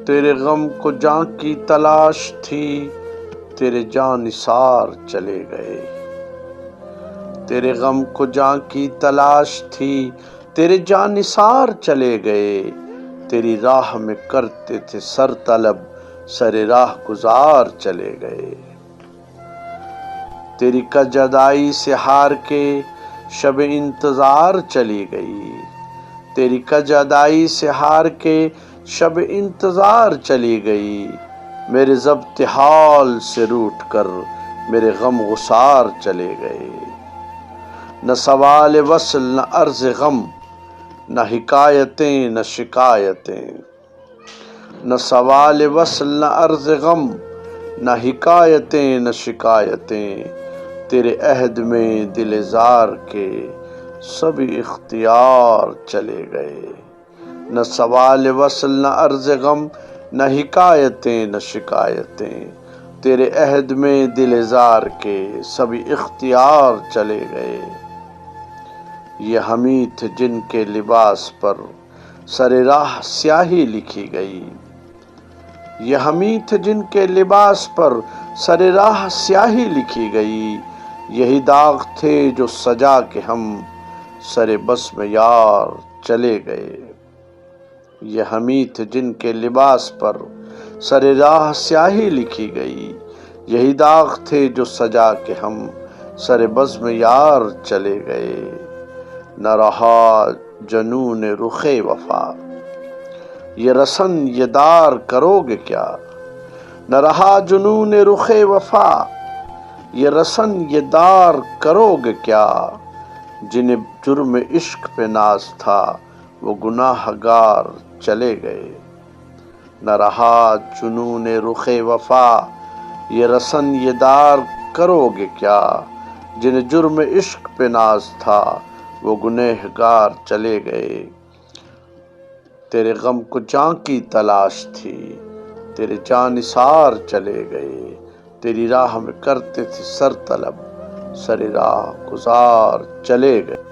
تیرے غم کو جاں کی تلاش تھی، تیرے جاں نثار چلے گئے۔ تیرے غم کو جاں کی تلاش تھی، تیرے جاں نثار چلے گئے۔ تیری راہ میں کرتے تھے سر طلب، سر راہ گزار چلے گئے۔ تیری کجادائی سے ہار کے شب انتظار چلی گئی۔ تیری کجادائی سے ہار کے شب انتظار چلی گئی۔ میرے ضبط حال سے روٹھ کر میرے غم گسار چلے گئے۔ نہ سوال وصل نہ عرض غم، نہ حکایتیں نہ شکایتیں۔ نہ سوال وصل نہ عرض غم، نہ حکایتیں نہ شکایتیں۔ تیرے عہد میں دل زار کے سبھی اختیار چلے گئے۔ نہ سوال وصل نہ عرض غم، نہ حکایتیں نہ شکایتیں۔ تیرے عہد میں دل زار کے سبھی اختیار چلے گئے۔ یہ ہمیں تھے جن کے لباس پر سر راہ سیاہی لکھی گئی۔ یہ ہمیں تھے جن کے لباس پر سر راہ سیاہی لکھی گئی۔ یہی داغ تھے جو سجا کے ہم سر بزم یار چلے گئے۔ یہ ہمیں تھے جن کے لباس پر سر راہ سیاہی لکھی گئی۔ یہی داغ تھے جو سجا کے ہم سر بزم یار چلے گئے۔ نہ رہا جنون رخ وفا، یہ رسن یہ دار کرو گے کیا؟ نہ رہا جنون رخ وفا، یہ رسن یہ دار کرو گے کیا؟ جنہیں جرم عشق پہ ناز تھا وہ گناہ گار چلے گئے۔ نہ رہا جنون رخ وفا، یہ رسن یہ دار کرو گے کیا؟ جنہیں جرم عشق پہ ناز تھا وہ گنہگار چلے گئے۔ تیرے غم کو جاں کی تلاش تھی، تیرے جاں نثار چلے گئے۔ تیری راہ میں کرتے تھے سر طلب، سر راہ گزار چلے گئے۔